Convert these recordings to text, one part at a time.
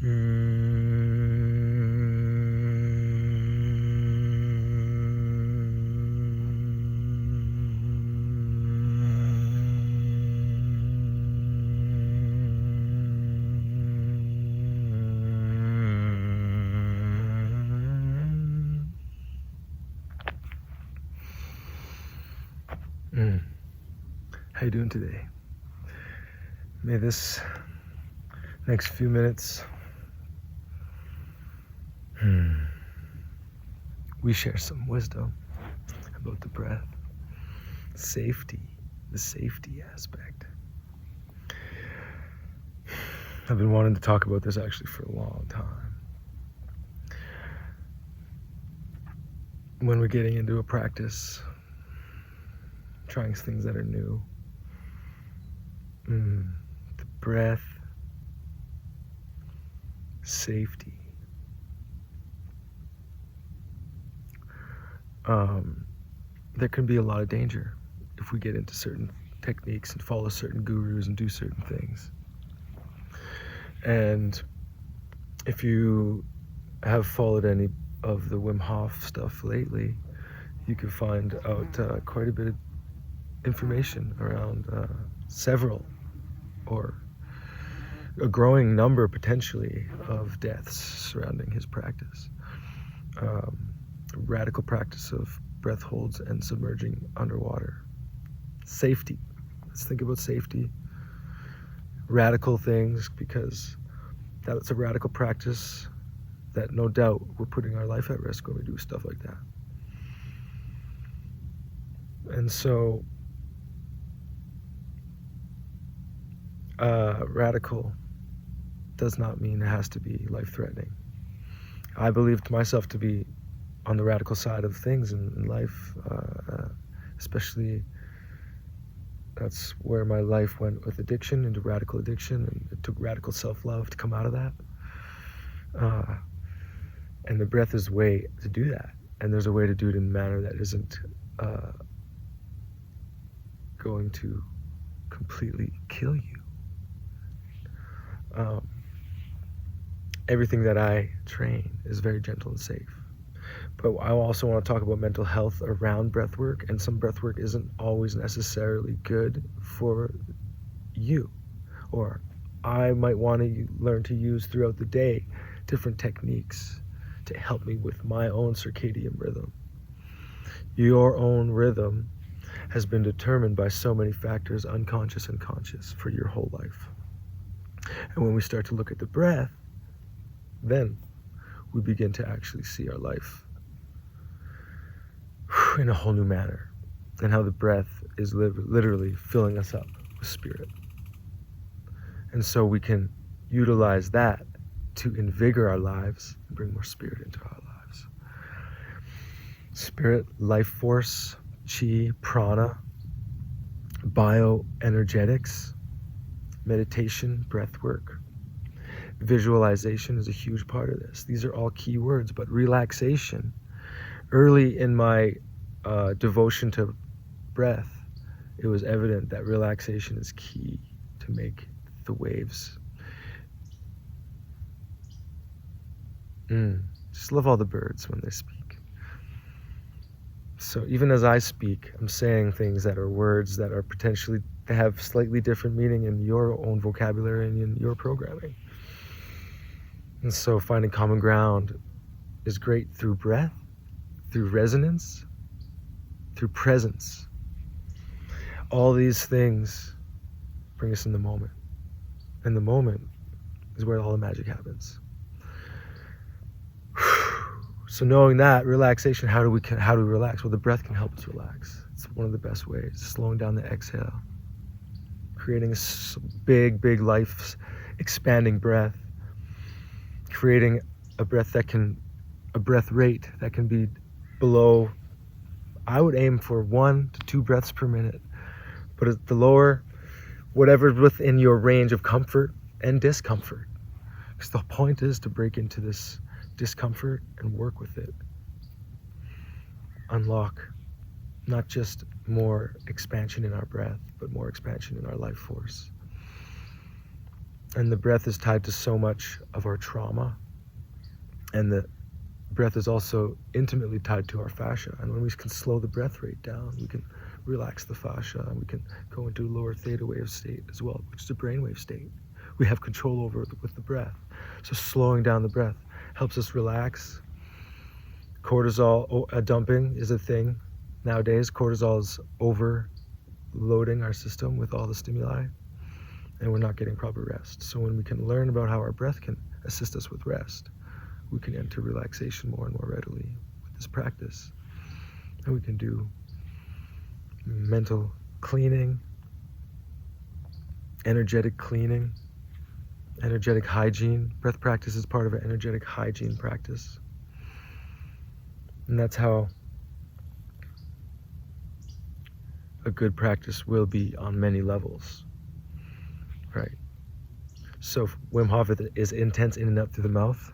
How you doing today? May this next few minutes we share some wisdom about the breath, safety, the safety aspect. I've been wanting to talk about this actually for a long time. When we're getting into a practice, trying things that are new, the breath, safety. There can be a lot of danger if we get into certain techniques and follow certain gurus and do certain things. And if you have followed any of the Wim Hof stuff lately, you can find out quite a bit of information around several or a growing number potentially of deaths surrounding his practice. Radical practice of breath holds and submerging underwater. Safety. Let's think about safety. Radical things, because that's a radical practice that no doubt we're putting our life at risk when we do stuff like that. And so radical does not mean it has to be life-threatening. I believe to myself to be on the radical side of things in life, especially that's where my life went with addiction, into radical addiction, and it took radical self-love to come out of that. And the breath is a way to do that, and there's a way to do it in a manner that isn't going to completely kill you. Everything that I train is very gentle and safe. But I also want to talk about mental health around breath work, and some breath work isn't always necessarily good for you. Or I might want to learn to use throughout the day different techniques to help me with my own circadian rhythm. Your own rhythm has been determined by so many factors, unconscious and conscious, for your whole life. And when we start to look at the breath, then we begin to actually see our life in a whole new manner, and how the breath is literally filling us up with spirit. And so we can utilize that to invigorate our lives and bring more spirit into our lives. Spirit, life force, chi, prana, bioenergetics, meditation, breath work. Visualization is a huge part of this. These are all key words, but relaxation. Early in my devotion to breath, it was evident that relaxation is key to make the waves. Just love all the birds when they speak. So even as I speak, I'm saying things that are words that are potentially have slightly different meaning in your own vocabulary and in your programming. And so finding common ground is great through breath, through resonance, through presence. All these things bring us in the moment. And the moment is where all the magic happens. So knowing that, relaxation, how do we relax? Well, the breath can help us relax. It's one of the best ways. Slowing down the exhale. Creating a big life expanding breath. Creating a breath rate that can be below, I would aim for 1 to 2 breaths per minute. But at the lower, whatever's within your range of comfort and discomfort. Because the point is to break into this discomfort and work with it. Unlock not just more expansion in our breath, but more expansion in our life force. And the breath is tied to so much of our trauma. And the breath is also intimately tied to our fascia. And when we can slow the breath rate down, we can relax the fascia, and we can go into a lower theta wave state as well, which is a brainwave state. We have control over it with the breath. So slowing down the breath helps us relax. Cortisol dumping is a thing nowadays. Cortisol is overloading our system with all the stimuli, and we're not getting proper rest. So when we can learn about how our breath can assist us with rest, we can enter relaxation more and more readily with this practice. And we can do mental cleaning, energetic cleaning, energetic hygiene. Breath practice is part of an energetic hygiene practice. And that's how a good practice will be on many levels, right? So Wim Hof is intense in and out through the mouth,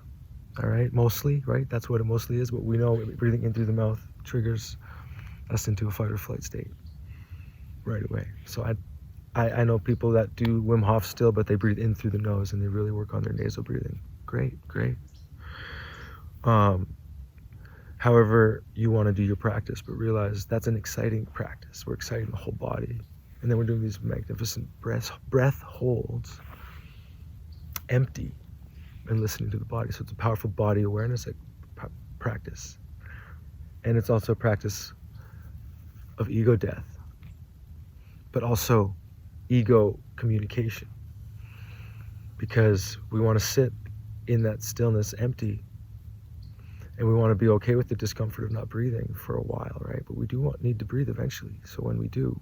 all right, mostly, right? That's what it mostly is, but we know breathing in through the mouth triggers us into a fight or flight state right away. So I know people that do Wim Hof still, but they breathe in through the nose and they really work on their nasal breathing. Great. However you want to do your practice, but realize that's an exciting practice. We're exciting the whole body. And then we're doing these magnificent breath holds, empty, and listening to the body. So it's a powerful body awareness practice. And it's also a practice of ego death, but also ego communication, because we want to sit in that stillness empty, and we want to be okay with the discomfort of not breathing for a while, right? But we do need to breathe eventually. So when we do,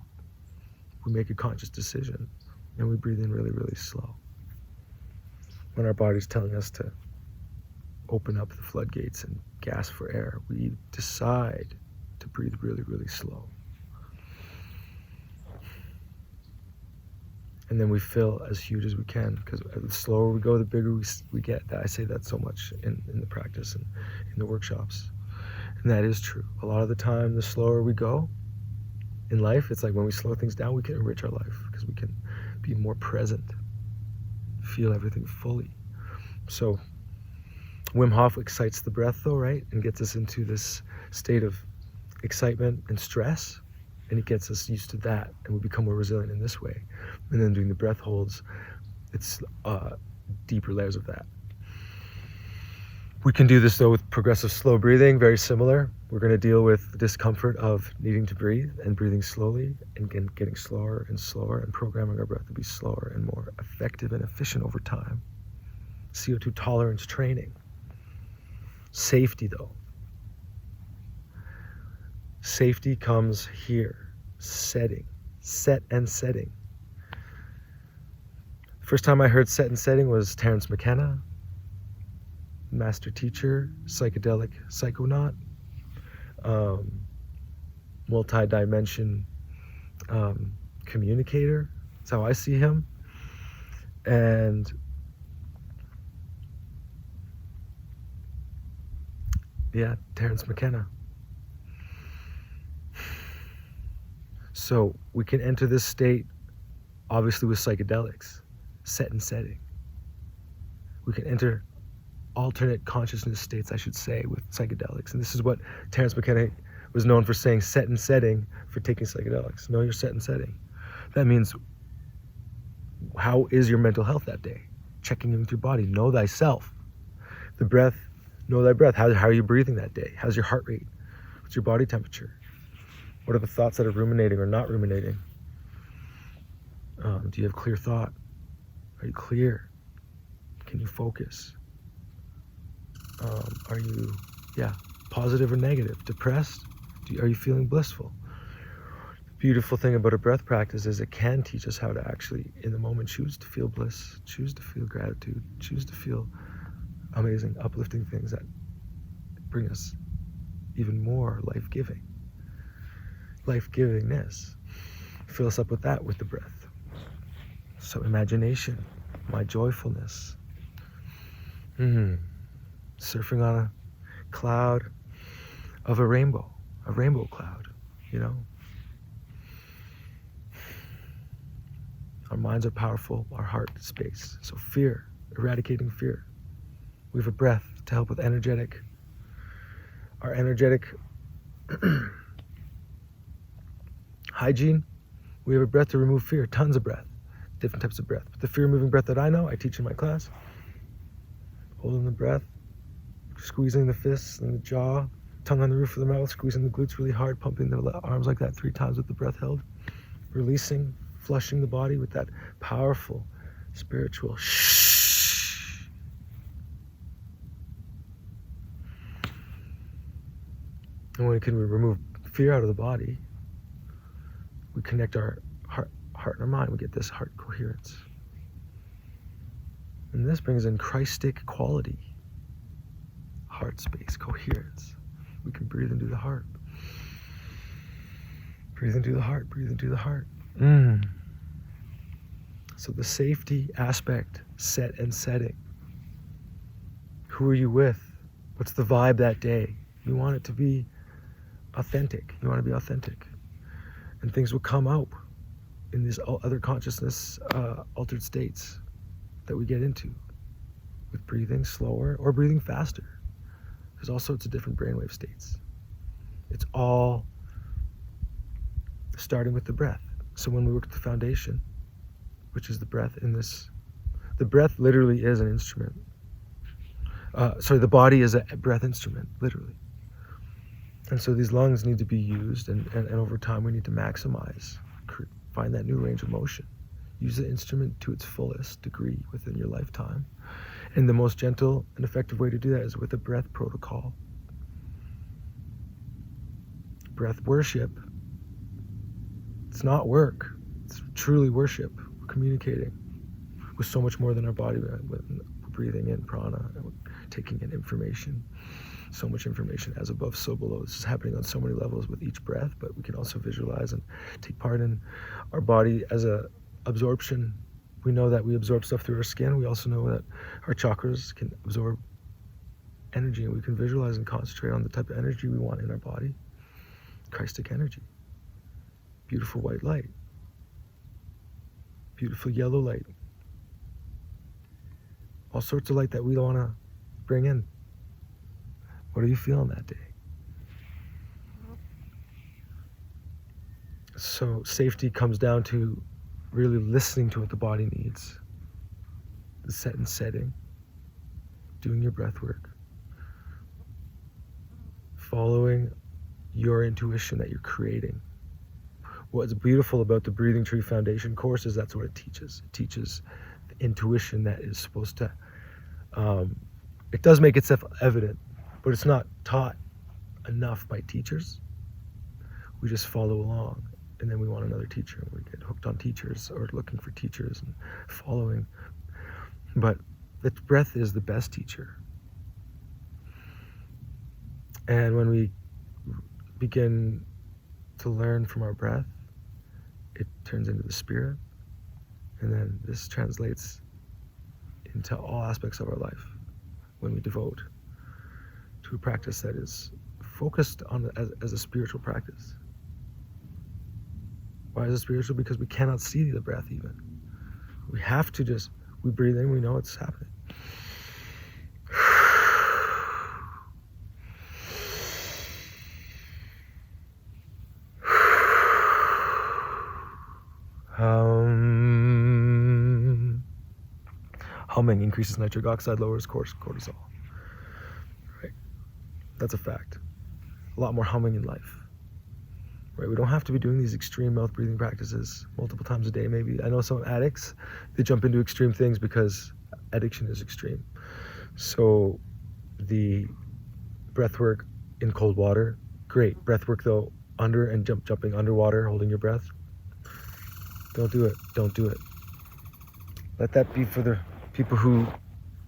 we make a conscious decision and we breathe in really, really slow. When our body's telling us to open up the floodgates and gasp for air, we decide to breathe really, really slow. And then we fill as huge as we can, because the slower we go, the bigger we get. I say that so much in the practice and in the workshops. And that is true. A lot of the time, the slower we go in life, it's like when we slow things down, we can enrich our life, because we can be more present, feel everything fully. So Wim Hof excites the breath though, right? And gets us into this state of excitement and stress. And it gets us used to that, and we become more resilient in this way. And then doing the breath holds, it's deeper layers of that. We can do this though with progressive slow breathing, very similar. We're going to deal with the discomfort of needing to breathe and breathing slowly, and getting slower and slower, and programming our breath to be slower and more effective and efficient over time. CO2 tolerance training. Safety though. Safety comes here. Setting. Set and setting. First time I heard set and setting was Terence McKenna, master teacher, psychedelic psychonaut, multi-dimension communicator. That's how I see him. And yeah, Terence McKenna. So we can enter this state, obviously, with psychedelics, set and setting. We can enter alternate consciousness states, I should say, with psychedelics. And this is what Terence McKenna was known for saying, set and setting, for taking psychedelics. Know your set and setting. That means, how is your mental health that day? Checking in with your body. Know thyself. The breath, know thy breath. How are you breathing that day? How's your heart rate? What's your body temperature? What are the thoughts that are ruminating or not ruminating? Do you have clear thought? Are you clear? Can you focus? Are you, positive or negative? Depressed? Are you feeling blissful? The beautiful thing about a breath practice is it can teach us how to actually, in the moment, choose to feel bliss, choose to feel gratitude, choose to feel amazing, uplifting things that bring us even more life-giving. Life-givingness. Fill us up with that with the breath. So imagination, my joyfulness. Surfing on a cloud of a rainbow cloud, Our minds are powerful, our heart space. So fear, eradicating fear. We have a breath to help with our energetic hygiene. We have a breath to remove fear, tons of breath, different types of breath. But the fear-removing breath that I know, I teach in my class, holding the breath, squeezing the fists and the jaw, tongue on the roof of the mouth, squeezing the glutes really hard, pumping the arms like that 3 times with the breath held, releasing, flushing the body with that powerful spiritual shh. And when we can remove fear out of the body, we connect our heart and our mind. We get this heart coherence. And this brings in Christic quality, heart space, coherence. We can breathe into the heart. Breathe into the heart, breathe into the heart. So the safety aspect, set and setting. Who are you with? What's the vibe that day? You want it to be authentic. You want to be authentic. And things will come out in these other consciousness altered states that we get into with breathing slower or breathing faster. There's all sorts of different brainwave states. It's all starting with the breath. So when we work at the foundation, which is the breath the breath literally is an instrument. The body is a breath instrument, literally. And so these lungs need to be used, and over time we need to maximize, find that new range of motion. Use the instrument to its fullest degree within your lifetime. And the most gentle and effective way to do that is with a breath protocol. Breath worship. It's not work. It's truly worship. We're communicating with so much more than our body. We're breathing in prana, and we're taking in information. So much information, as above, so below. This is happening on so many levels with each breath, but we can also visualize and take part in our body as a absorption. We know that we absorb stuff through our skin. We also know that our chakras can absorb energy, and we can visualize and concentrate on the type of energy we want in our body. Christic energy. Beautiful white light. Beautiful yellow light. All sorts of light that we want to bring in. What are you feeling that day? So safety comes down to really listening to what the body needs. The set and setting. Doing your breath work. Following your intuition that you're creating. What's beautiful about the Breathing Tree Foundation course is that's what it teaches. It teaches the intuition that is supposed to, it does make itself evident, but it's not taught enough by teachers. We just follow along, and then we want another teacher, and we get hooked on teachers or looking for teachers and following. But the breath is the best teacher. And when we begin to learn from our breath, it turns into the spirit, and then this translates into all aspects of our life when we devote to a practice that is focused on as a spiritual practice. Why is it spiritual? Because we cannot see the breath even. We have to we breathe in, we know it's happening. Humming increases nitric oxide, lowers cortisol. Right? That's a fact. A lot more humming in life. Right? We don't have to be doing these extreme mouth breathing practices multiple times a day, maybe. I know some addicts, they jump into extreme things because addiction is extreme. So the breath work in cold water, great. Breath work though, under and jumping underwater, holding your breath. Don't do it. Don't do it. Let that be for the people who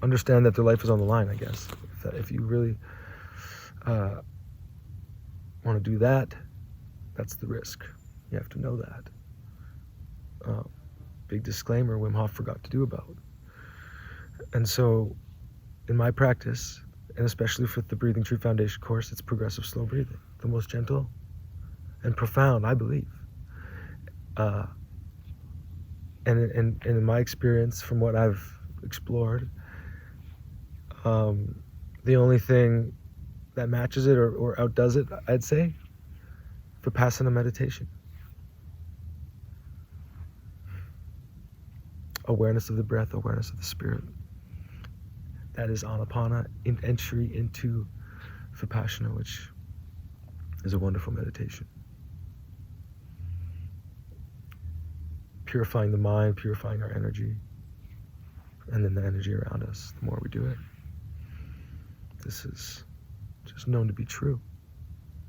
understand that their life is on the line, I guess. If you really want to do that, that's the risk. You have to know that. Big disclaimer, Wim Hof forgot to do about. And so in my practice, and especially with the Breathing Tree Foundation course, it's progressive slow breathing. The most gentle and profound, I believe, And in my experience, from what I've explored, the only thing that matches it or outdoes it, I'd say, Vipassana meditation. Awareness of the breath, awareness of the spirit. That is Anapana, in entry into Vipassana, which is a wonderful meditation. Purifying the mind, purifying our energy, and then the energy around us, the more we do it. This is just known to be true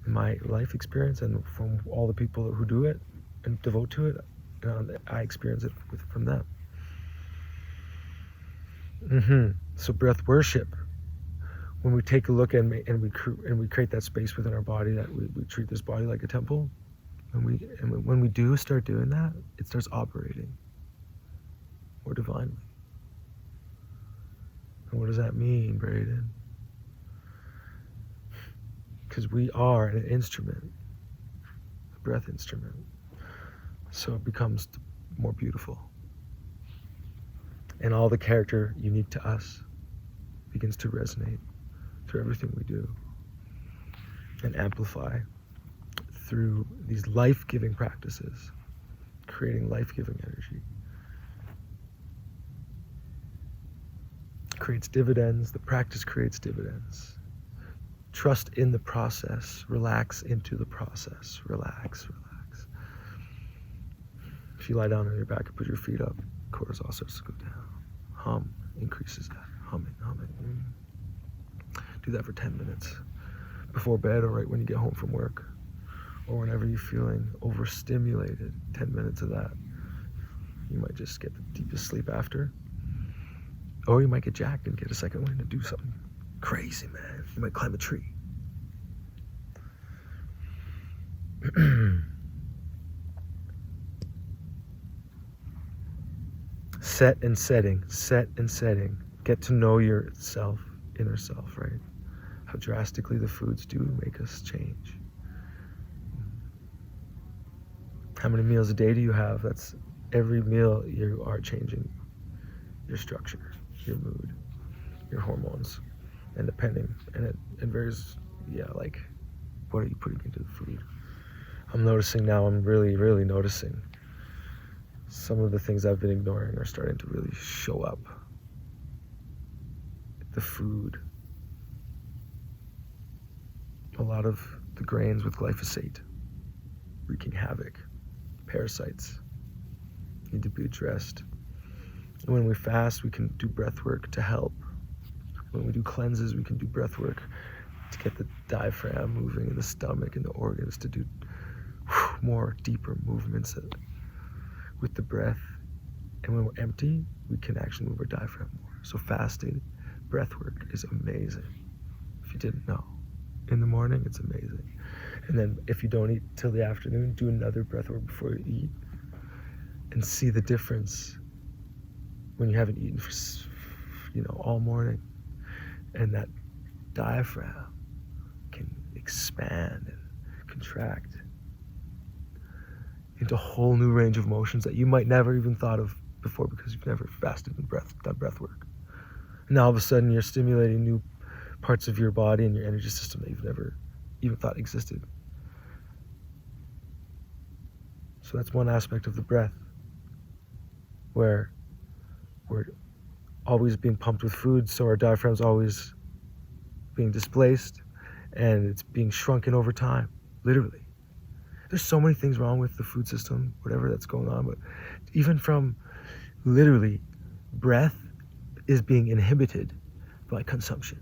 in my life experience, and from all the people who do it and devote to it, I experience it from them. So breath worship, when we take a look and we create that space within our body, that we treat this body like a temple, and when we do start doing that, it starts operating more divinely. And what does that mean, Braden? Because we are an instrument, a breath instrument. So it becomes more beautiful. And all the character unique to us begins to resonate through everything we do and amplify through these life-giving practices, creating life-giving energy. Creates dividends, the practice creates dividends. Trust in the process, relax into the process, relax. If you lie down on your back and put your feet up, cortisol starts to go down. Hum increases that, humming. Do that for 10 minutes before bed or right when you get home from work, or whenever you're feeling overstimulated. 10 minutes of that. You might just get the deepest sleep after, or you might get jacked and get a second wind and do something crazy, man. You might climb a tree. Set and setting. Get to know yourself, inner self, right? How drastically the foods do make us change. How many meals a day do you have? That's every meal you are changing your structure, your mood, your hormones, and depending, and it varies, like, what are you putting into the food? I'm noticing now, I'm really noticing some of the things I've been ignoring are starting to really show up. The food. A lot of the grains with glyphosate wreaking havoc. Parasites need to be addressed. And when we fast, we can do breath work to help. When we do cleanses, we can do breath work to get the diaphragm moving in the stomach and the organs, to do more deeper movements with the breath. And when we're empty, we can actually move our diaphragm more. So fasting, breath work is amazing. If you didn't know, in the morning, it's amazing. And then if you don't eat till the afternoon, do another breath work before you eat, and see the difference when you haven't eaten for, all morning. And that diaphragm can expand and contract into a whole new range of motions that you might never even thought of before, because you've never fasted and done breath work. And now all of a sudden you're stimulating new parts of your body and your energy system that you've never even thought existed. So that's one aspect of the breath, where we're always being pumped with food, so our diaphragm's always being displaced, and it's being shrunken over time, literally. There's so many things wrong with the food system, whatever that's going on, but even from literally, breath is being inhibited by consumption.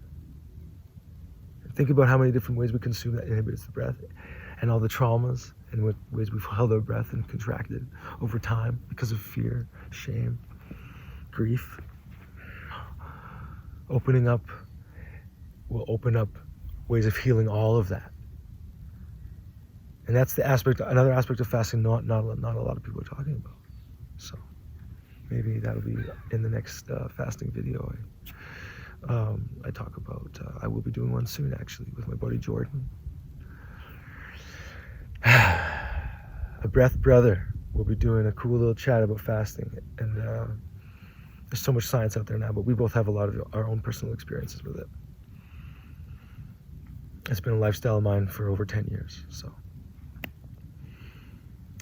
Think about how many different ways we consume that inhibits the breath, and all the traumas and what ways we've held our breath and contracted over time because of fear, shame, grief. Opening up will open up ways of healing all of that. And that's another aspect of fasting not a lot of people are talking about. So maybe that'll be in the next fasting video. I talk about, I will be doing one soon actually with my buddy Jordan. A breath brother. we'll be doing a cool little chat about fasting. And there's so much science out there now, but we both have a lot of our own personal experiences with it. It's been a lifestyle of mine for over 10 years, so.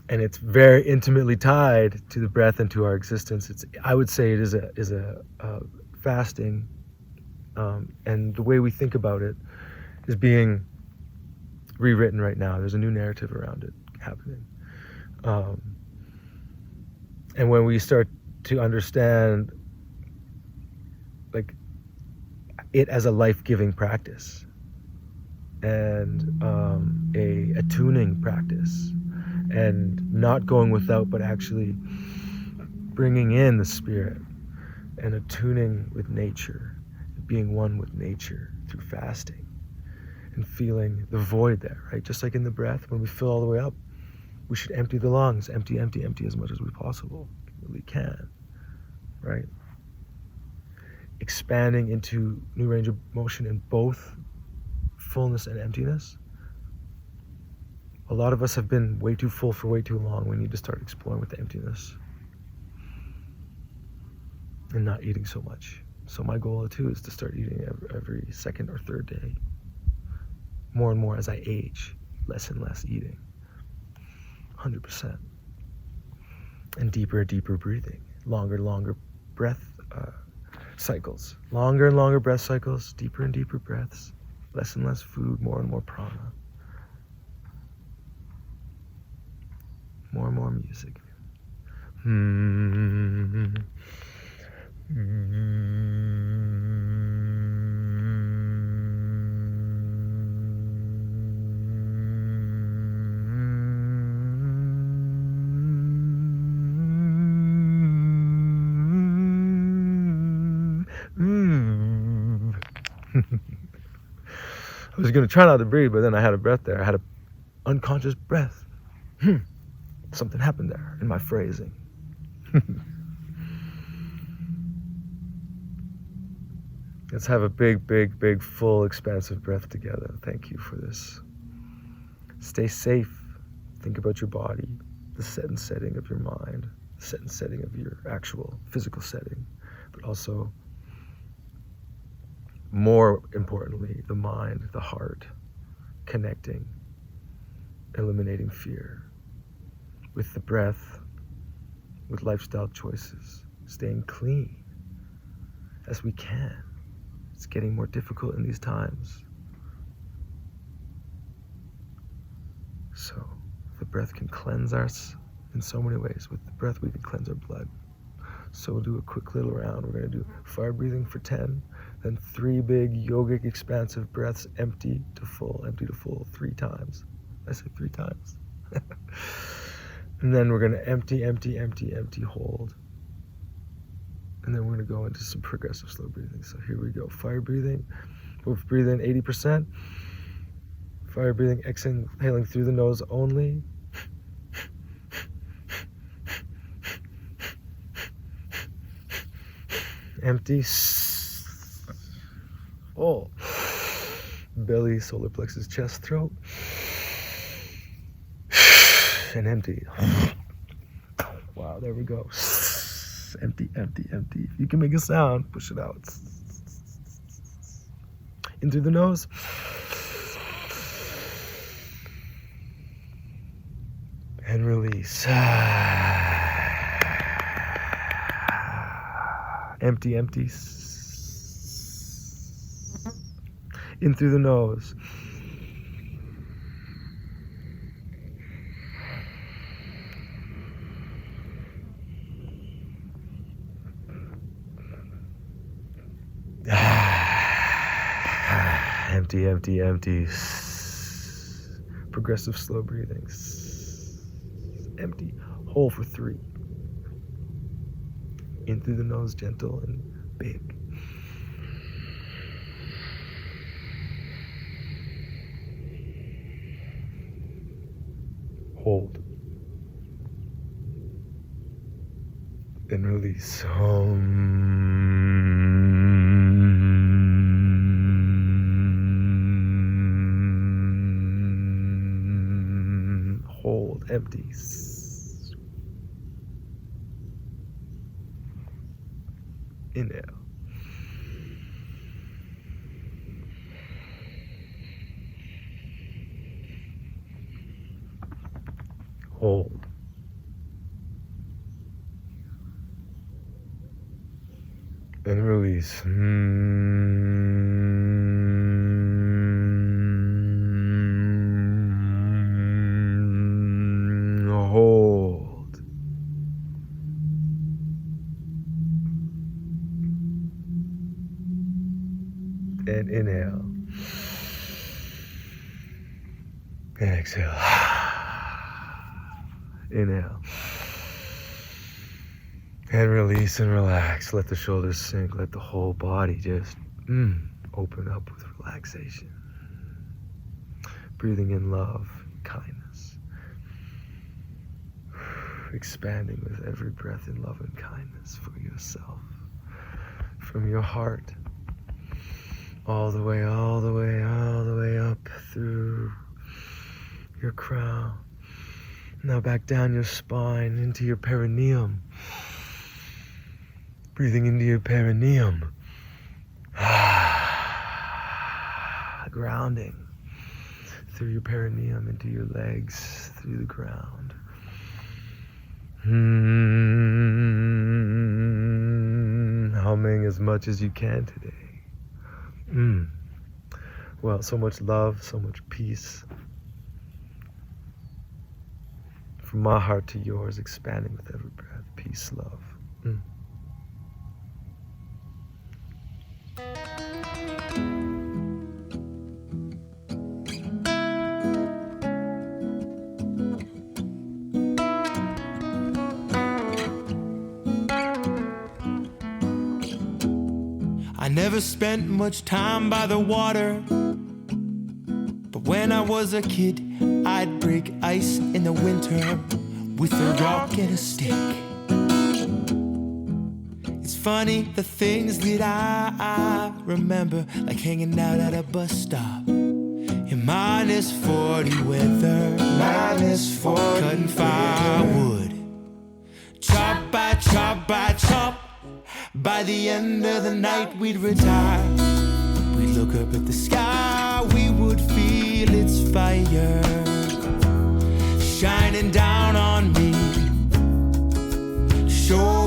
And it's very intimately tied to the breath and to our existence. I would say it is a fasting, and the way we think about it is being rewritten right now. There's a new narrative around it happening. And when we start to understand like it as a life-giving practice and a attuning practice, and not going without, but actually bringing in the spirit and attuning with nature, being one with nature through fasting and feeling the void there, right? Just like in the breath, when we fill all the way up, we should empty the lungs, empty as much as we really can, right? Expanding into new range of motion in both fullness and emptiness. A lot of us have been way too full for way too long. We need to start exploring with the emptiness and not eating so much. So my goal too is to start eating every second or third day. More and more as I age, less and less eating. 100%. And deeper breathing. Longer breath cycles. Longer and longer breath cycles, deeper and deeper breaths. Less and less food, more and more prana. More and more music. I was going to try not to breathe, but then I had a breath there. I had an unconscious breath. Something happened there in my phrasing. Let's have a big, full, expansive breath together. Thank you for this. Stay safe. Think about your body, the set and setting of your mind, the set and setting of your actual physical setting, but also, more importantly, the mind, the heart, connecting, eliminating fear. With the breath, with lifestyle choices, staying clean as we can. It's getting more difficult in these times. So the breath can cleanse us in so many ways. With the breath, we can cleanse our blood. So we'll do a quick little round. We're going to do fire breathing for 10, then 3 big yogic expansive breaths, empty to full, 3 times. I say 3 times. And then we're going to empty, hold. And then we're going to go into some progressive slow breathing. So here we go. Fire breathing. We'll breathe in 80%. Fire breathing, exhaling through the nose only. Empty. Oh. Belly, solar plexus, chest, throat. And empty. Wow, there we go. Empty. If you can make a sound, push it out. In through the nose. And release. Empty. In through the nose. Empty. Progressive slow breathing. Empty. Hold for 3. In through the nose, gentle and big. Hold. And release. Hold. Empty. Inhale. Hold. And release. Hold. And inhale. And exhale. Inhale. And release and relax. Let the shoulders sink. Let the whole body just open up with relaxation. Breathing in love, kindness. Expanding with every breath in love and kindness for yourself. From your heart. All the way up through your crown. Now back down your spine into your perineum. Breathing into your perineum. Grounding through your perineum into your legs, through the ground. Humming as much as you can today. Well, so much love, so much peace. From my heart to yours, expanding with every breath. Peace, love. I never spent much time by the water, but when I was a kid, I'd break ice in the winter with a rock and a stick. It's funny, the things that I remember, like hanging out at a bus stop in -40 weather, -40 cutting firewood, chop by chop by chop. By the end of the night we'd retire. We'd look up at the sky, we would feel its fire shining down on me. Show